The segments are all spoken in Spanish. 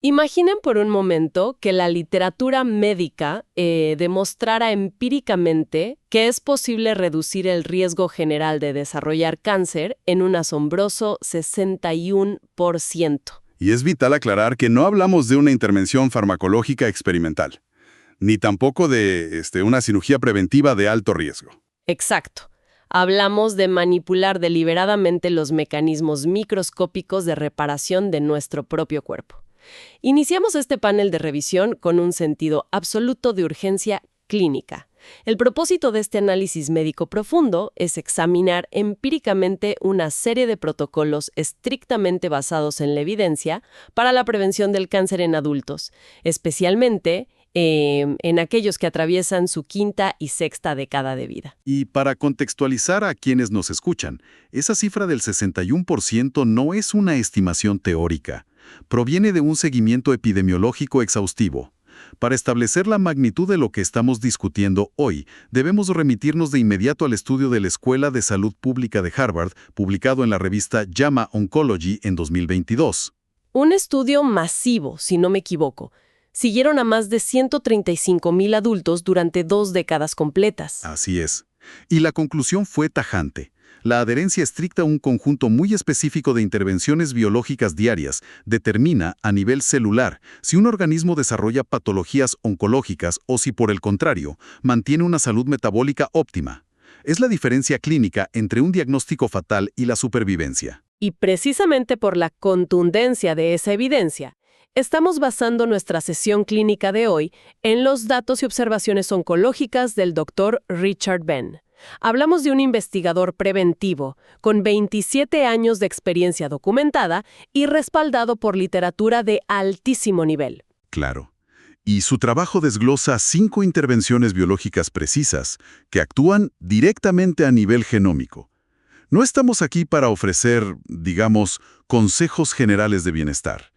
Imaginen por un momento que la literatura médica demostrara empíricamente que es posible reducir el riesgo general de desarrollar cáncer en un asombroso 61%. Y es vital aclarar que no hablamos de una intervención farmacológica experimental, ni tampoco de una cirugía preventiva de alto riesgo. Exacto. Hablamos de manipular deliberadamente los mecanismos microscópicos de reparación de nuestro propio cuerpo. Iniciamos este panel de revisión con un sentido absoluto de urgencia clínica. El propósito de este análisis médico profundo es examinar empíricamente una serie de protocolos estrictamente basados en la evidencia para la prevención del cáncer en adultos, especialmente en aquellos que atraviesan su quinta y sexta década de vida. Y para contextualizar a quienes nos escuchan, esa cifra del 61% no es una estimación teórica. Proviene de un seguimiento epidemiológico exhaustivo. Para establecer la magnitud de lo que estamos discutiendo hoy, debemos remitirnos de inmediato al estudio de la Escuela de Salud Pública de Harvard, publicado en la revista JAMA Oncology en 2022. Un estudio masivo, si no me equivoco. Siguieron a más de 135,000 adultos durante 2 décadas completas. Así es. Y la conclusión fue tajante. La adherencia estricta a un conjunto muy específico de intervenciones biológicas diarias determina, a nivel celular, si un organismo desarrolla patologías oncológicas o si, por el contrario, mantiene una salud metabólica óptima. Es la diferencia clínica entre un diagnóstico fatal y la supervivencia. Y precisamente por la contundencia de esa evidencia, estamos basando nuestra sesión clínica de hoy en los datos y observaciones oncológicas del Dr. Richard Venn. Hablamos de un investigador preventivo, con 27 años de experiencia documentada y respaldado por literatura de altísimo nivel. Claro. Y su trabajo desglosa 5 intervenciones biológicas precisas que actúan directamente a nivel genómico. No estamos aquí para ofrecer, digamos, consejos generales de bienestar.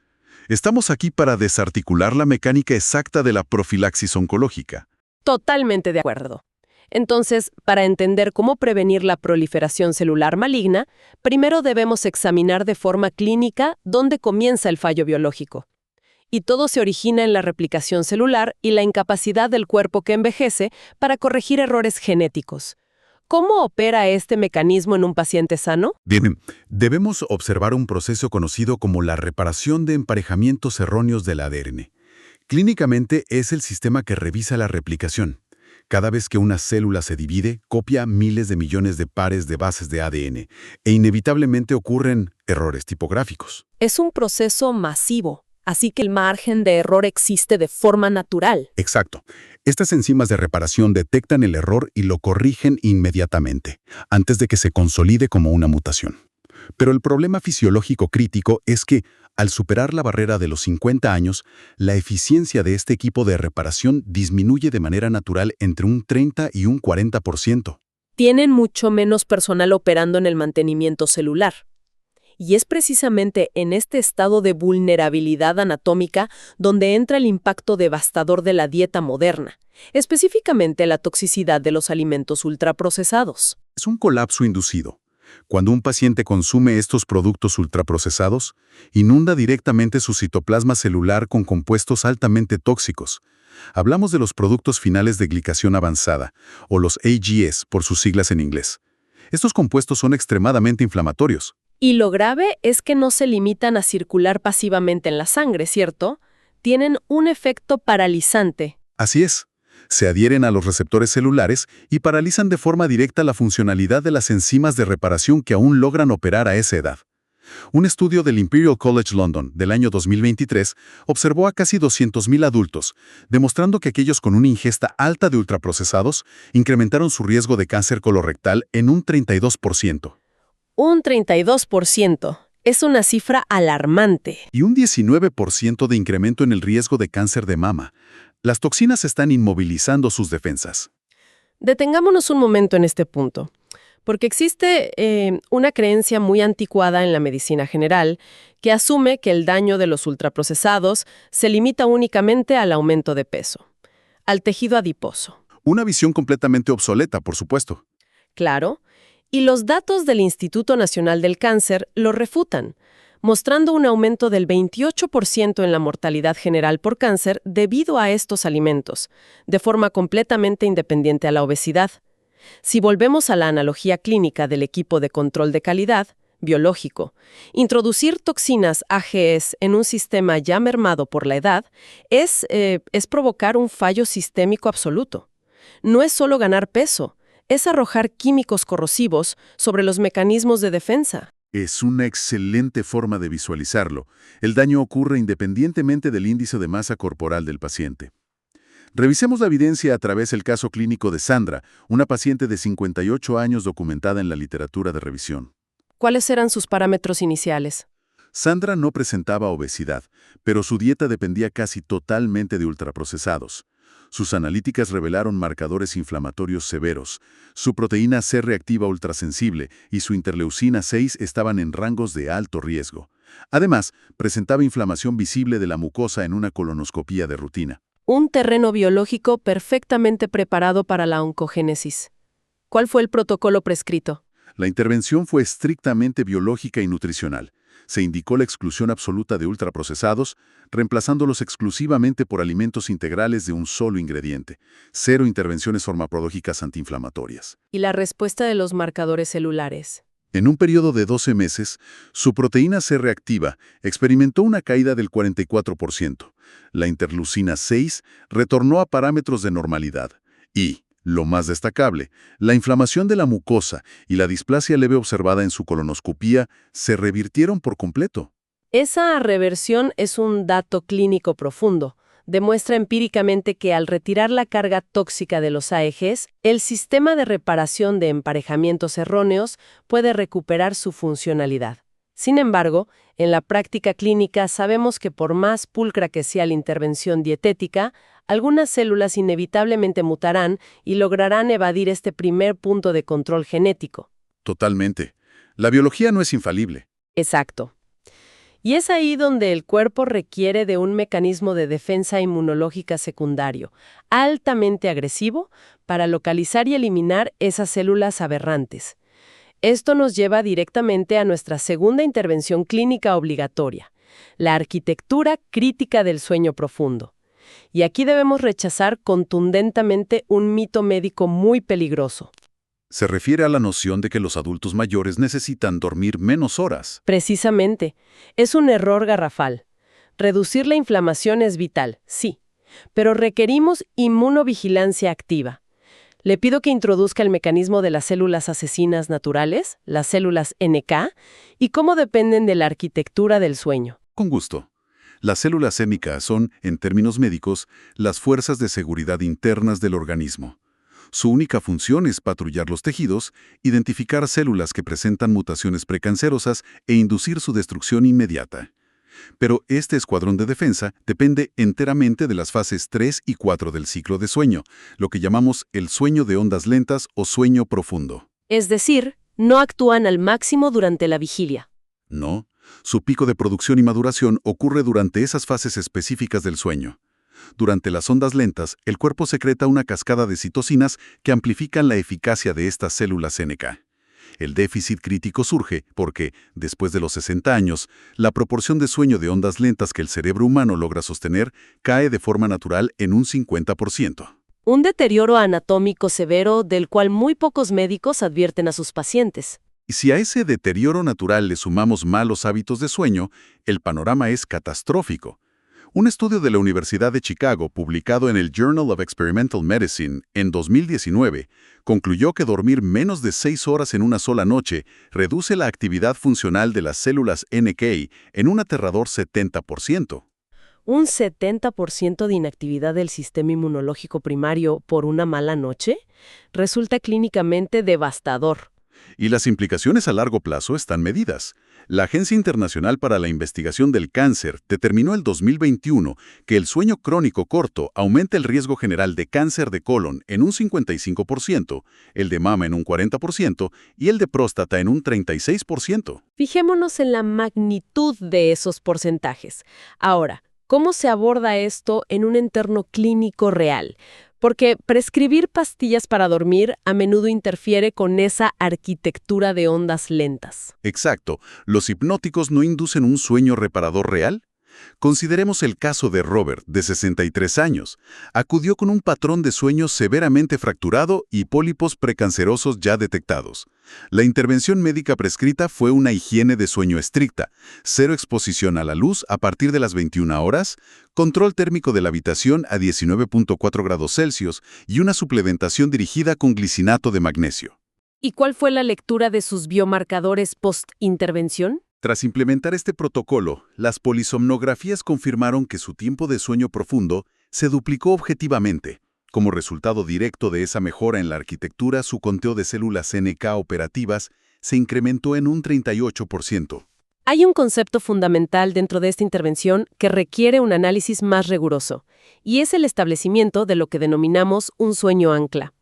Estamos aquí para desarticular la mecánica exacta de la profilaxis oncológica. Totalmente de acuerdo. Entonces, para entender cómo prevenir la proliferación celular maligna, primero debemos examinar de forma clínica dónde comienza el fallo biológico. Y todo se origina en la replicación celular y la incapacidad del cuerpo que envejece para corregir errores genéticos. ¿Cómo opera este mecanismo en un paciente sano? Bien, debemos observar un proceso conocido como la reparación de emparejamientos erróneos del ADN. Clínicamente es el sistema que revisa la replicación. Cada vez que una célula se divide, copia miles de millones de pares de bases de ADN e inevitablemente ocurren errores tipográficos. Es un proceso masivo, así que el margen de error existe de forma natural. Exacto. Estas enzimas de reparación detectan el error y lo corrigen inmediatamente, antes de que se consolide como una mutación. Pero el problema fisiológico crítico es que, al superar la barrera de los 50 años, la eficiencia de este equipo de reparación disminuye de manera natural entre un 30 y un 40%. Tienen mucho menos personal operando en el mantenimiento celular. Y es precisamente en este estado de vulnerabilidad anatómica donde entra el impacto devastador de la dieta moderna, específicamente la toxicidad de los alimentos ultraprocesados. Es un colapso inducido. Cuando un paciente consume estos productos ultraprocesados, inunda directamente su citoplasma celular con compuestos altamente tóxicos. Hablamos de los productos finales de glicación avanzada, o los AGS por sus siglas en inglés. Estos compuestos son extremadamente inflamatorios. Y lo grave es que no se limitan a circular pasivamente en la sangre, ¿cierto? Tienen un efecto paralizante. Así es. Se adhieren a los receptores celulares y paralizan de forma directa la funcionalidad de las enzimas de reparación que aún logran operar a esa edad. Un estudio del Imperial College London del año 2023 observó a casi 200,000 adultos, demostrando que aquellos con una ingesta alta de ultraprocesados incrementaron su riesgo de cáncer colorectal en un 32%. Un 32%. Es una cifra alarmante. Y un 19% de incremento en el riesgo de cáncer de mama. Las toxinas están inmovilizando sus defensas. Detengámonos un momento en este punto, porque existe una creencia muy anticuada en la medicina general que asume que el daño de los ultraprocesados se limita únicamente al aumento de peso, al tejido adiposo. Una visión completamente obsoleta, por supuesto. Claro, y los datos del Instituto Nacional del Cáncer lo refutan. mostrando un aumento del 28% en la mortalidad general por cáncer debido a estos alimentos, de forma completamente independiente a la obesidad. Si volvemos a la analogía clínica del equipo de control de calidad, biológico, introducir toxinas AGEs en un sistema ya mermado por la edad es provocar un fallo sistémico absoluto. No es solo ganar peso, es arrojar químicos corrosivos sobre los mecanismos de defensa. Es una excelente forma de visualizarlo. El daño ocurre independientemente del índice de masa corporal del paciente. Revisemos la evidencia a través del caso clínico de Sandra, una paciente de 58 años documentada en la literatura de revisión. ¿Cuáles eran sus parámetros iniciales? Sandra no presentaba obesidad, pero su dieta dependía casi totalmente de ultraprocesados. Sus analíticas revelaron marcadores inflamatorios severos. Su proteína C reactiva ultrasensible y su interleucina 6 estaban en rangos de alto riesgo. Además, presentaba inflamación visible de la mucosa en una colonoscopía de rutina. Un terreno biológico perfectamente preparado para la oncogénesis. ¿Cuál fue el protocolo prescrito? La intervención fue estrictamente biológica y nutricional. Se indicó la exclusión absoluta de ultraprocesados, reemplazándolos exclusivamente por alimentos integrales de un solo ingrediente. 0 intervenciones farmacológicas antiinflamatorias. ¿Y la respuesta de los marcadores celulares? En un periodo de 12 meses, su proteína C reactiva experimentó una caída del 44%. La interleucina 6 retornó a parámetros de normalidad. Y, lo más destacable, la inflamación de la mucosa y la displasia leve observada en su colonoscopía se revirtieron por completo. Esa reversión es un dato clínico profundo. Demuestra empíricamente que al retirar la carga tóxica de los AEGs, el sistema de reparación de emparejamientos erróneos puede recuperar su funcionalidad. Sin embargo, en la práctica clínica sabemos que por más pulcra que sea la intervención dietética, algunas células inevitablemente mutarán y lograrán evadir este primer punto de control genético. Totalmente. La biología no es infalible. Exacto. Y es ahí donde el cuerpo requiere de un mecanismo de defensa inmunológica secundario, altamente agresivo, para localizar y eliminar esas células aberrantes. Esto nos lleva directamente a nuestra segunda intervención clínica obligatoria, la arquitectura crítica del sueño profundo. Y aquí debemos rechazar contundentemente un mito médico muy peligroso. Se refiere a la noción de que los adultos mayores necesitan dormir menos horas. Precisamente, es un error garrafal. Reducir la inflamación es vital, sí, pero requerimos inmunovigilancia activa. Le pido que introduzca el mecanismo de las células asesinas naturales, las células NK, y cómo dependen de la arquitectura del sueño. Con gusto. Las células MK son, en términos médicos, las fuerzas de seguridad internas del organismo. Su única función es patrullar los tejidos, identificar células que presentan mutaciones precancerosas e inducir su destrucción inmediata. Pero este escuadrón de defensa depende enteramente de las fases 3 y 4 del ciclo de sueño, lo que llamamos el sueño de ondas lentas o sueño profundo. Es decir, no actúan al máximo durante la vigilia. No, su pico de producción y maduración ocurre durante esas fases específicas del sueño. Durante las ondas lentas, el cuerpo secreta una cascada de citocinas que amplifican la eficacia de estas células NK. El déficit crítico surge porque, después de los 60 años, la proporción de sueño de ondas lentas que el cerebro humano logra sostener cae de forma natural en un 50%. Un deterioro anatómico severo del cual muy pocos médicos advierten a sus pacientes. Y si a ese deterioro natural le sumamos malos hábitos de sueño, el panorama es catastrófico. Un estudio de la Universidad de Chicago, publicado en el Journal of Experimental Medicine en 2019, concluyó que dormir menos de 6 horas en una sola noche reduce la actividad funcional de las células NK en un aterrador 70%. ¿Un 70% de inactividad del sistema inmunológico primario por una mala noche? Resulta clínicamente devastador. Y las implicaciones a largo plazo están medidas. La Agencia Internacional para la Investigación del Cáncer determinó el 2021 que el sueño crónico corto aumenta el riesgo general de cáncer de colon en un 55%, el de mama en un 40% y el de próstata en un 36%. Fijémonos en la magnitud de esos porcentajes. Ahora, ¿cómo se aborda esto en un entorno clínico real? Porque prescribir pastillas para dormir a menudo interfiere con esa arquitectura de ondas lentas. Exacto. ¿Los hipnóticos no inducen un sueño reparador real? Consideremos el caso de Robert, de 63 años. Acudió con un patrón de sueño severamente fracturado y pólipos precancerosos ya detectados. La intervención médica prescrita fue una higiene de sueño estricta, cero exposición a la luz a partir de las 21 horas, control térmico de la habitación a 19.4 grados Celsius y una suplementación dirigida con glicinato de magnesio. ¿Y cuál fue la lectura de sus biomarcadores post-intervención? Tras implementar este protocolo, las polisomnografías confirmaron que su tiempo de sueño profundo se duplicó objetivamente. Como resultado directo de esa mejora en la arquitectura, su conteo de células NK operativas se incrementó en un 38%. Hay un concepto fundamental dentro de esta intervención que requiere un análisis más riguroso, y es el establecimiento de lo que denominamos un sueño ancla.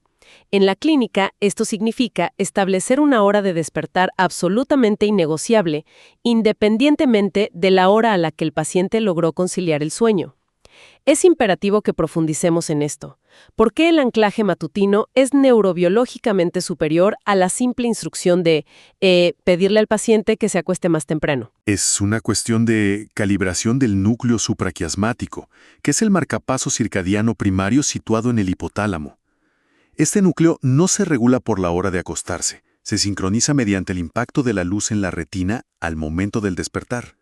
En la clínica, esto significa establecer una hora de despertar absolutamente innegociable, independientemente de la hora a la que el paciente logró conciliar el sueño. Es imperativo que profundicemos en esto. ¿Por qué el anclaje matutino es neurobiológicamente superior a la simple instrucción de pedirle al paciente que se acueste más temprano? Es una cuestión de calibración del núcleo supraquiasmático, que es el marcapaso circadiano primario situado en el hipotálamo. Este núcleo no se regula por la hora de acostarse, se sincroniza mediante el impacto de la luz en la retina al momento del despertar.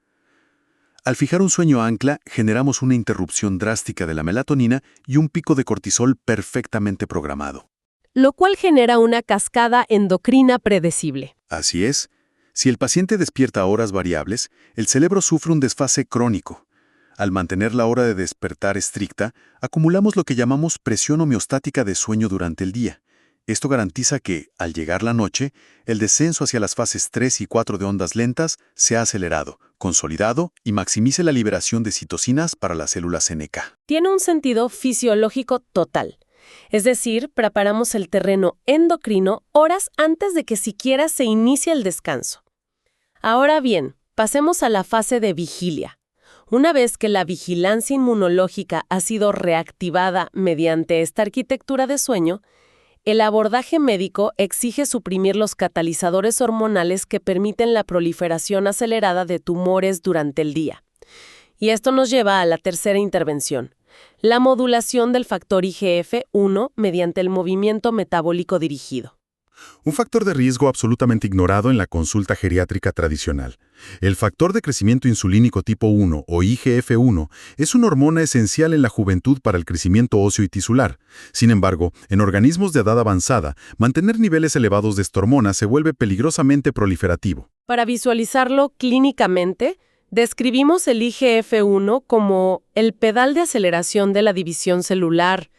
Al fijar un sueño ancla, generamos una interrupción drástica de la melatonina y un pico de cortisol perfectamente programado. Lo cual genera una cascada endocrina predecible. Así es. Si el paciente despierta a horas variables, el cerebro sufre un desfase crónico. Al mantener la hora de despertar estricta, acumulamos lo que llamamos presión homeostática de sueño durante el día. Esto garantiza que, al llegar la noche, el descenso hacia las fases 3 y 4 de ondas lentas sea acelerado, consolidado y maximice la liberación de citocinas para las células NK. Tiene un sentido fisiológico total. Es decir, preparamos el terreno endocrino horas antes de que siquiera se inicie el descanso. Ahora bien, pasemos a la fase de vigilia. Una vez que la vigilancia inmunológica ha sido reactivada mediante esta arquitectura de sueño, el abordaje médico exige suprimir los catalizadores hormonales que permiten la proliferación acelerada de tumores durante el día. Y esto nos lleva a la tercera intervención, la modulación del factor IGF-1 mediante el movimiento metabólico dirigido. Un factor de riesgo absolutamente ignorado en la consulta geriátrica tradicional. El factor de crecimiento insulínico tipo 1 o IGF-1 es una hormona esencial en la juventud para el crecimiento óseo y tisular. Sin embargo, en organismos de edad avanzada, mantener niveles elevados de esta hormona se vuelve peligrosamente proliferativo. Para visualizarlo clínicamente, describimos el IGF-1 como el pedal de aceleración de la división celular,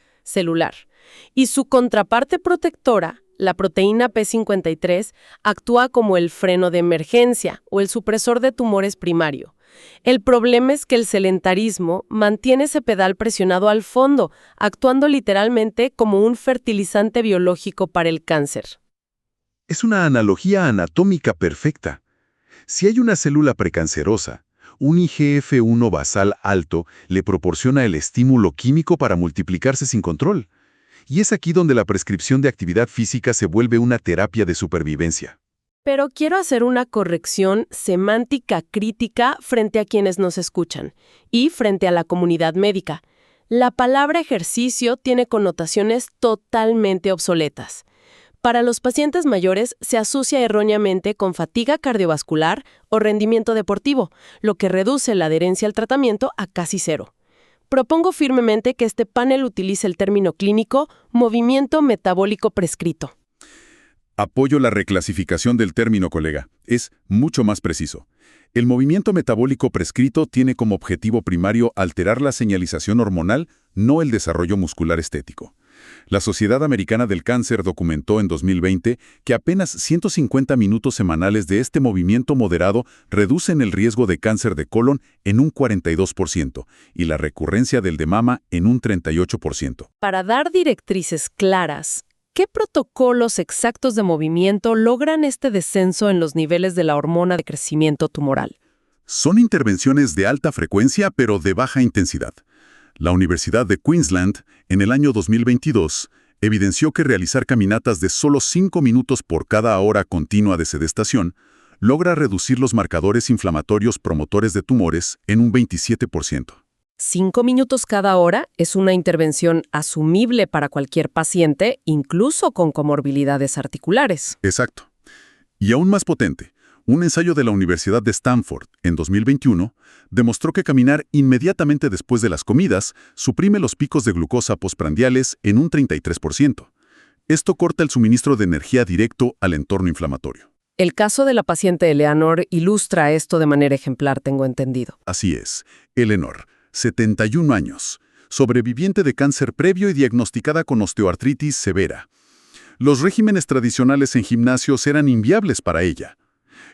y su contraparte protectora, la proteína P53, actúa como el freno de emergencia o el supresor de tumores primario. El problema es que el sedentarismo mantiene ese pedal presionado al fondo, actuando literalmente como un fertilizante biológico para el cáncer. Es una analogía anatómica perfecta. Si hay una célula precancerosa, un IGF-1 basal alto le proporciona el estímulo químico para multiplicarse sin control. Y es aquí donde la prescripción de actividad física se vuelve una terapia de supervivencia. Pero quiero hacer una corrección semántica crítica frente a quienes nos escuchan y frente a la comunidad médica. La palabra ejercicio tiene connotaciones totalmente obsoletas. Para los pacientes mayores se asocia erróneamente con fatiga cardiovascular o rendimiento deportivo, lo que reduce la adherencia al tratamiento a casi cero. Propongo firmemente que este panel utilice el término clínico movimiento metabólico prescrito. Apoyo la reclasificación del término, colega. Es mucho más preciso. El movimiento metabólico prescrito tiene como objetivo primario alterar la señalización hormonal, no el desarrollo muscular estético. La Sociedad Americana del Cáncer documentó en 2020 que apenas 150 minutos semanales de este movimiento moderado reducen el riesgo de cáncer de colon en un 42% y la recurrencia del de mama en un 38%. Para dar directrices claras, ¿qué protocolos exactos de movimiento logran este descenso en los niveles de la hormona de crecimiento tumoral? Son intervenciones de alta frecuencia pero de baja intensidad. La Universidad de Queensland, en el año 2022, evidenció que realizar caminatas de solo 5 minutos por cada hora continua de sedestación logra reducir los marcadores inflamatorios promotores de tumores en un 27%. 5 minutos cada hora es una intervención asumible para cualquier paciente, incluso con comorbilidades articulares. Exacto. Y aún más potente, un ensayo de la Universidad de Stanford, en 2021, demostró que caminar inmediatamente después de las comidas suprime los picos de glucosa postprandiales en un 33%. Esto corta el suministro de energía directo al entorno inflamatorio. El caso de la paciente Eleanor ilustra esto de manera ejemplar, tengo entendido. Así es, Eleanor, 71 años, sobreviviente de cáncer previo y diagnosticada con osteoartritis severa. Los regímenes tradicionales en gimnasios eran inviables para ella.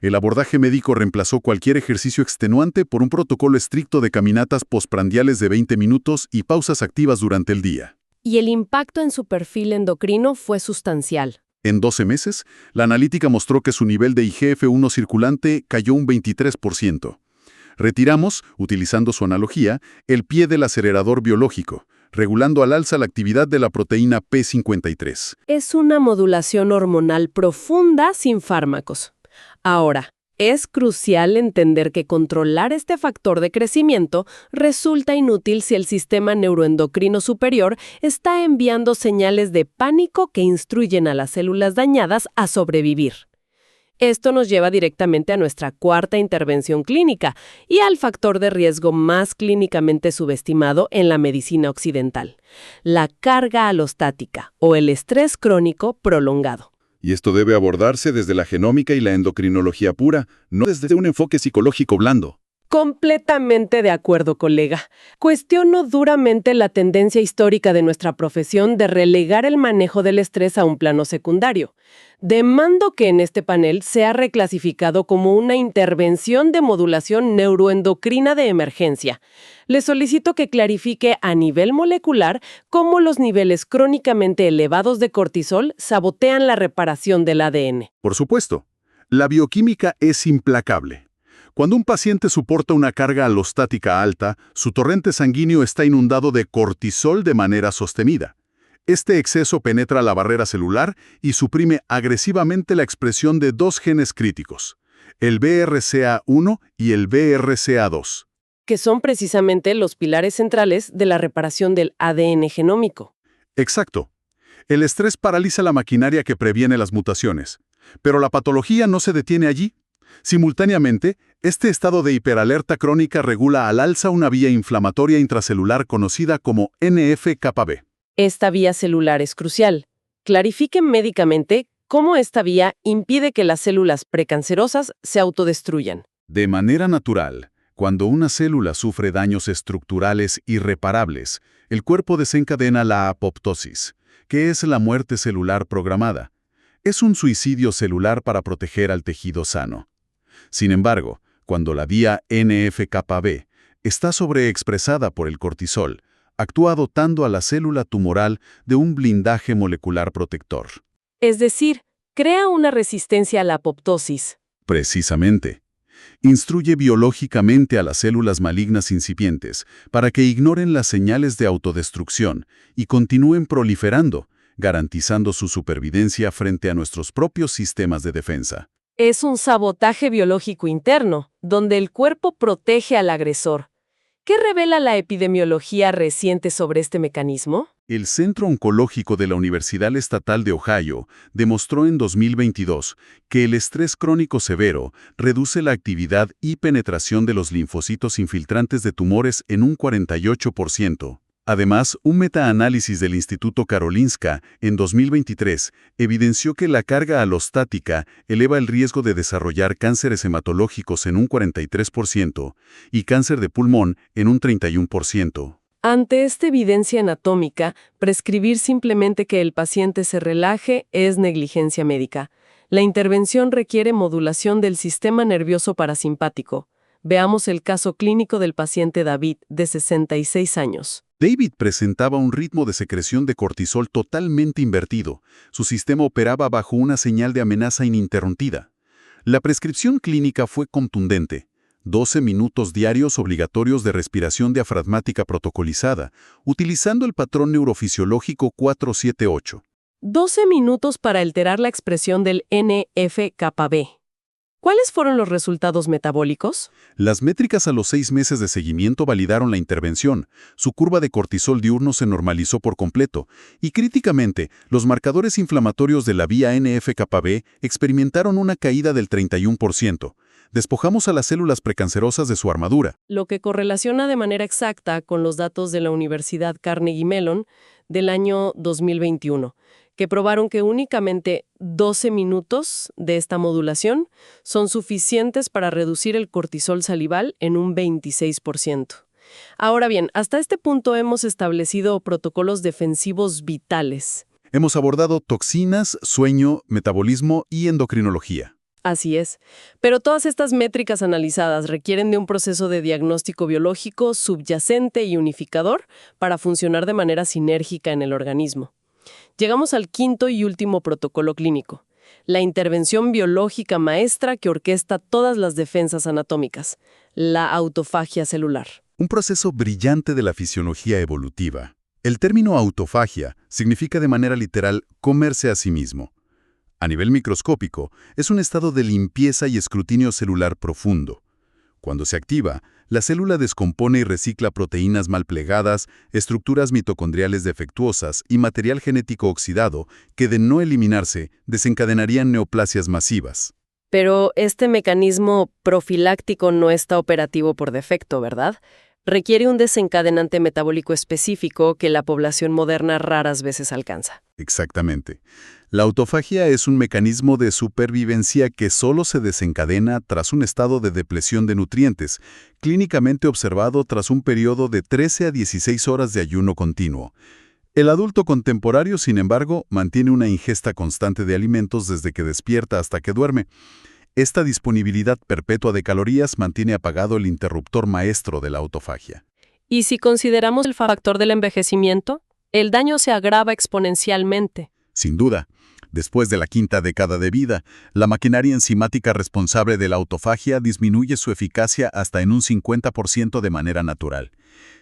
El abordaje médico reemplazó cualquier ejercicio extenuante por un protocolo estricto de caminatas postprandiales de 20 minutos y pausas activas durante el día. Y el impacto en su perfil endocrino fue sustancial. En 12 meses, la analítica mostró que su nivel de IGF-1 circulante cayó un 23%. Retiramos, utilizando su analogía, el pie del acelerador biológico, regulando al alza la actividad de la proteína P53. Es una modulación hormonal profunda sin fármacos. Ahora, es crucial entender que controlar este factor de crecimiento resulta inútil si el sistema neuroendocrino superior está enviando señales de pánico que instruyen a las células dañadas a sobrevivir. Esto nos lleva directamente a nuestra cuarta intervención clínica y al factor de riesgo más clínicamente subestimado en la medicina occidental, la carga alostática o el estrés crónico prolongado. Y esto debe abordarse desde la genómica y la endocrinología pura, no desde un enfoque psicológico blando. Completamente de acuerdo, colega. Cuestiono duramente la tendencia histórica de nuestra profesión de relegar el manejo del estrés a un plano secundario. Demando que en este panel sea reclasificado como una intervención de modulación neuroendocrina de emergencia. Le solicito que clarifique a nivel molecular cómo los niveles crónicamente elevados de cortisol sabotean la reparación del ADN. Por supuesto, la bioquímica es implacable. Cuando un paciente soporta una carga alostática alta, su torrente sanguíneo está inundado de cortisol de manera sostenida. Este exceso penetra la barrera celular y suprime agresivamente la expresión de dos genes críticos, el BRCA1 y el BRCA2. Que son precisamente los pilares centrales de la reparación del ADN genómico. Exacto. El estrés paraliza la maquinaria que previene las mutaciones, pero la patología no se detiene allí. Simultáneamente, este estado de hiperalerta crónica regula al alza una vía inflamatoria intracelular conocida como NF-κB. Esta vía celular es crucial. Clarifiquen médicamente cómo esta vía impide que las células precancerosas se autodestruyan. De manera natural, cuando una célula sufre daños estructurales irreparables, el cuerpo desencadena la apoptosis, que es la muerte celular programada. Es un suicidio celular para proteger al tejido sano. Sin embargo, cuando la vía NF-κB está sobreexpresada por el cortisol, actúa dotando a la célula tumoral de un blindaje molecular protector. Es decir, crea una resistencia a la apoptosis. Precisamente. Instruye biológicamente a las células malignas incipientes para que ignoren las señales de autodestrucción y continúen proliferando, garantizando su supervivencia frente a nuestros propios sistemas de defensa. Es un sabotaje biológico interno, donde el cuerpo protege al agresor. ¿Qué revela la epidemiología reciente sobre este mecanismo? El Centro Oncológico de la Universidad Estatal de Ohio demostró en 2022 que el estrés crónico severo reduce la actividad y penetración de los linfocitos infiltrantes de tumores en un 48%. Además, un metaanálisis del Instituto Karolinska en 2023 evidenció que la carga alostática eleva el riesgo de desarrollar cánceres hematológicos en un 43% y cáncer de pulmón en un 31%. Ante esta evidencia anatómica, prescribir simplemente que el paciente se relaje es negligencia médica. La intervención requiere modulación del sistema nervioso parasimpático. Veamos el caso clínico del paciente David, de 66 años. David presentaba un ritmo de secreción de cortisol totalmente invertido. Su sistema operaba bajo una señal de amenaza ininterrumpida. La prescripción clínica fue contundente. 12 minutos diarios obligatorios de respiración diafragmática protocolizada, utilizando el patrón neurofisiológico 478. 12 minutos para alterar la expresión del NF-κB. ¿Cuáles fueron los resultados metabólicos? Las métricas a los 6 meses de seguimiento validaron la intervención. Su curva de cortisol diurno se normalizó por completo y, críticamente, los marcadores inflamatorios de la vía NF-κB experimentaron una caída del 31%. Despojamos a las células precancerosas de su armadura. Lo que correlaciona de manera exacta con los datos de la Universidad Carnegie Mellon del año 2021, que probaron que únicamente 12 minutos de esta modulación son suficientes para reducir el cortisol salival en un 26%. Ahora bien, hasta este punto hemos establecido protocolos defensivos vitales. Hemos abordado toxinas, sueño, metabolismo y endocrinología. Así es, pero todas estas métricas analizadas requieren de un proceso de diagnóstico biológico subyacente y unificador para funcionar de manera sinérgica en el organismo. Llegamos al quinto y último protocolo clínico, la intervención biológica maestra que orquesta todas las defensas anatómicas, la autofagia celular. Un proceso brillante de la fisiología evolutiva. El término autofagia significa de manera literal comerse a sí mismo. A nivel microscópico, es un estado de limpieza y escrutinio celular profundo. Cuando se activa, la célula descompone y recicla proteínas mal plegadas, estructuras mitocondriales defectuosas y material genético oxidado que, de no eliminarse, desencadenarían neoplasias masivas. Pero este mecanismo profiláctico no está operativo por defecto, ¿verdad? Requiere un desencadenante metabólico específico que la población moderna raras veces alcanza. Exactamente. La autofagia es un mecanismo de supervivencia que solo se desencadena tras un estado de depleción de nutrientes, clínicamente observado tras un periodo de 13 a 16 horas de ayuno continuo. El adulto contemporáneo, sin embargo, mantiene una ingesta constante de alimentos desde que despierta hasta que duerme. Esta disponibilidad perpetua de calorías mantiene apagado el interruptor maestro de la autofagia. ¿Y si consideramos el factor del envejecimiento? El daño se agrava exponencialmente. Sin duda. Después de la quinta década de vida, la maquinaria enzimática responsable de la autofagia disminuye su eficacia hasta en un 50% de manera natural.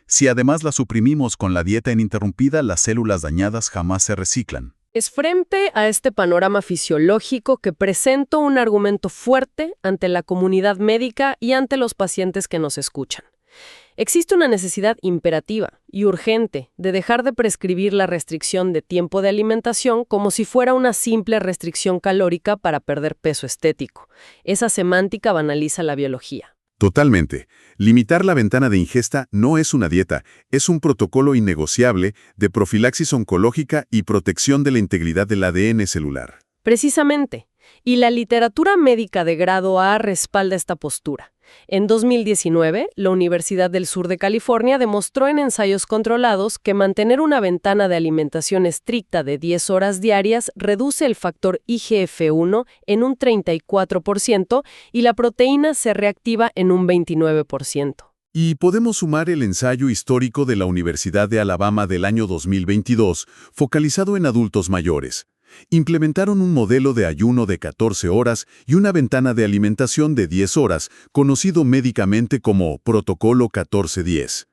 Si además la suprimimos con la dieta ininterrumpida, las células dañadas jamás se reciclan. Es frente a este panorama fisiológico que presento un argumento fuerte ante la comunidad médica y ante los pacientes que nos escuchan. Existe una necesidad imperativa y urgente de dejar de prescribir la restricción de tiempo de alimentación como si fuera una simple restricción calórica para perder peso estético. Esa semántica banaliza la biología. Totalmente. Limitar la ventana de ingesta no es una dieta, es un protocolo innegociable de profilaxis oncológica y protección de la integridad del ADN celular. Precisamente. Y la literatura médica de grado A respalda esta postura. En 2019, la Universidad del Sur de California demostró en ensayos controlados que mantener una ventana de alimentación estricta de 10 horas diarias reduce el factor IGF-1 en un 34% y la proteína se reactiva en un 29%. Y podemos sumar el ensayo histórico de la Universidad de Alabama del año 2022, focalizado en adultos mayores. Implementaron un modelo de ayuno de 14 horas y una ventana de alimentación de 10 horas, conocido médicamente como Protocolo 14-10.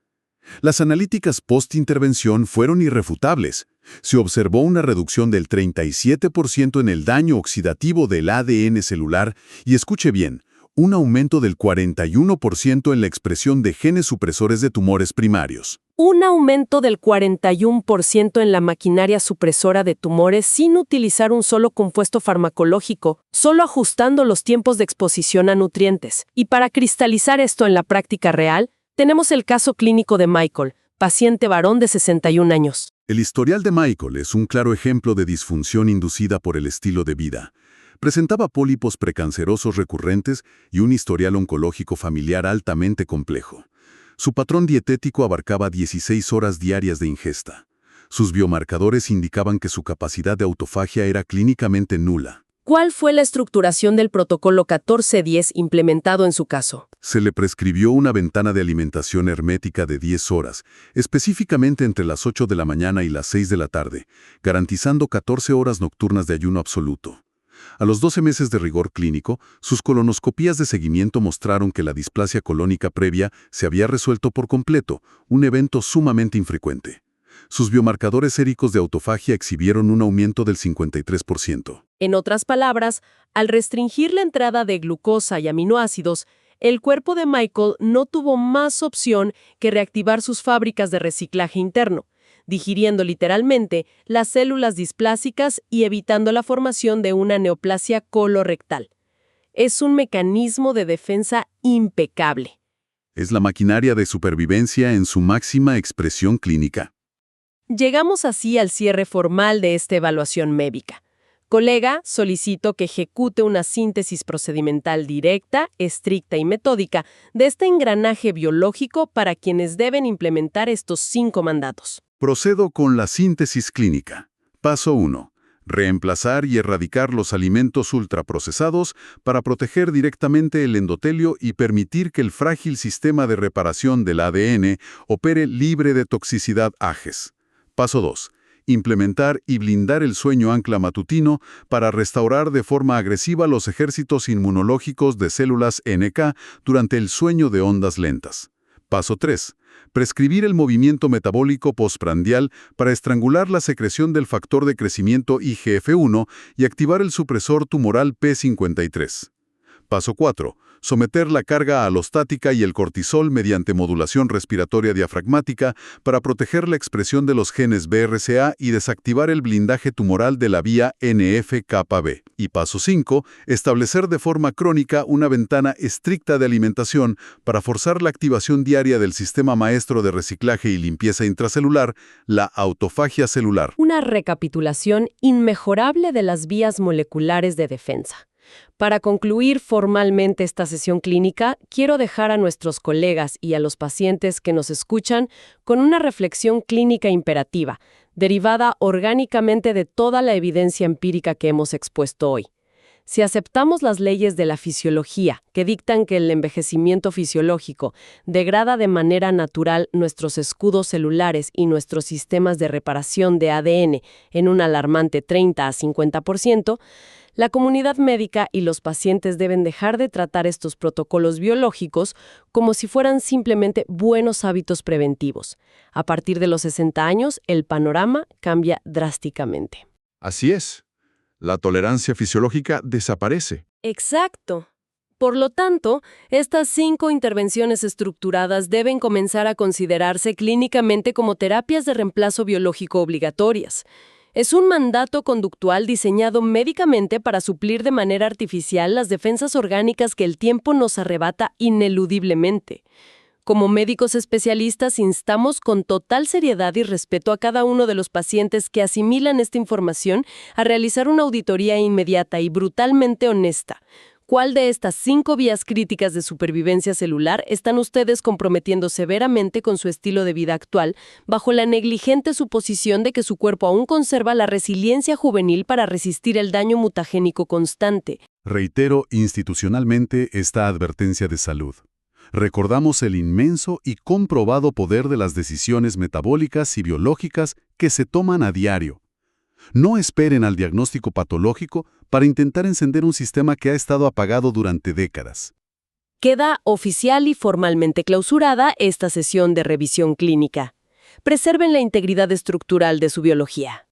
Las analíticas post-intervención fueron irrefutables. Se observó una reducción del 37% en el daño oxidativo del ADN celular y, escuche bien, un aumento del 41% en la expresión de genes supresores de tumores primarios. Un aumento del 41% en la maquinaria supresora de tumores sin utilizar un solo compuesto farmacológico, solo ajustando los tiempos de exposición a nutrientes. Y para cristalizar esto en la práctica real, tenemos el caso clínico de Michael, paciente varón de 61 años. El historial de Michael es un claro ejemplo de disfunción inducida por el estilo de vida. Presentaba pólipos precancerosos recurrentes y un historial oncológico familiar altamente complejo. Su patrón dietético abarcaba 16 horas diarias de ingesta. Sus biomarcadores indicaban que su capacidad de autofagia era clínicamente nula. ¿Cuál fue la estructuración del protocolo 14-10 implementado en su caso? Se le prescribió una ventana de alimentación hermética de 10 horas, específicamente entre las 8 de la mañana y las 6 de la tarde, garantizando 14 horas nocturnas de ayuno absoluto. A los 12 meses de rigor clínico, sus colonoscopías de seguimiento mostraron que la displasia colónica previa se había resuelto por completo, un evento sumamente infrecuente. Sus biomarcadores séricos de autofagia exhibieron un aumento del 53%. En otras palabras, al restringir la entrada de glucosa y aminoácidos, el cuerpo de Michael no tuvo más opción que reactivar sus fábricas de reciclaje interno, digiriendo literalmente las células displásicas y evitando la formación de una neoplasia colorectal. Es un mecanismo de defensa impecable. Es la maquinaria de supervivencia en su máxima expresión clínica. Llegamos así al cierre formal de esta evaluación médica. Colega, solicito que ejecute una síntesis procedimental directa, estricta y metódica de este engranaje biológico para quienes deben implementar estos 5 mandatos. Procedo con la síntesis clínica. Paso 1. Reemplazar y erradicar los alimentos ultraprocesados para proteger directamente el endotelio y permitir que el frágil sistema de reparación del ADN opere libre de toxicidad AGEs. Paso 2. Implementar y blindar el sueño ancla matutino para restaurar de forma agresiva los ejércitos inmunológicos de células NK durante el sueño de ondas lentas. Paso 3. Prescribir el movimiento metabólico postprandial para estrangular la secreción del factor de crecimiento IGF-1 y activar el supresor tumoral P53. Paso 4. Someter la carga alostática y el cortisol mediante modulación respiratoria diafragmática para proteger la expresión de los genes BRCA y desactivar el blindaje tumoral de la vía NF-κB. Y paso 5. Establecer de forma crónica una ventana estricta de alimentación para forzar la activación diaria del sistema maestro de reciclaje y limpieza intracelular, la autofagia celular. Una recapitulación inmejorable de las vías moleculares de defensa. Para concluir formalmente esta sesión clínica, quiero dejar a nuestros colegas y a los pacientes que nos escuchan con una reflexión clínica imperativa, derivada orgánicamente de toda la evidencia empírica que hemos expuesto hoy. Si aceptamos las leyes de la fisiología, que dictan que el envejecimiento fisiológico degrada de manera natural nuestros escudos celulares y nuestros sistemas de reparación de ADN en un alarmante 30 a 50%, la comunidad médica y los pacientes deben dejar de tratar estos protocolos biológicos como si fueran simplemente buenos hábitos preventivos. A partir de los 60 años, el panorama cambia drásticamente. Así es. La tolerancia fisiológica desaparece. Exacto. Por lo tanto, estas 5 intervenciones estructuradas deben comenzar a considerarse clínicamente como terapias de reemplazo biológico obligatorias. Es un mandato conductual diseñado médicamente para suplir de manera artificial las defensas orgánicas que el tiempo nos arrebata ineludiblemente. Como médicos especialistas, instamos con total seriedad y respeto a cada uno de los pacientes que asimilan esta información a realizar una auditoría inmediata y brutalmente honesta. ¿Cuál de estas 5 vías críticas de supervivencia celular están ustedes comprometiendo severamente con su estilo de vida actual, bajo la negligente suposición de que su cuerpo aún conserva la resiliencia juvenil para resistir el daño mutagénico constante? Reitero institucionalmente esta advertencia de salud. Recordamos el inmenso y comprobado poder de las decisiones metabólicas y biológicas que se toman a diario. No esperen al diagnóstico patológico para intentar encender un sistema que ha estado apagado durante décadas. Queda oficial y formalmente clausurada esta sesión de revisión clínica. Preserven la integridad estructural de su biología.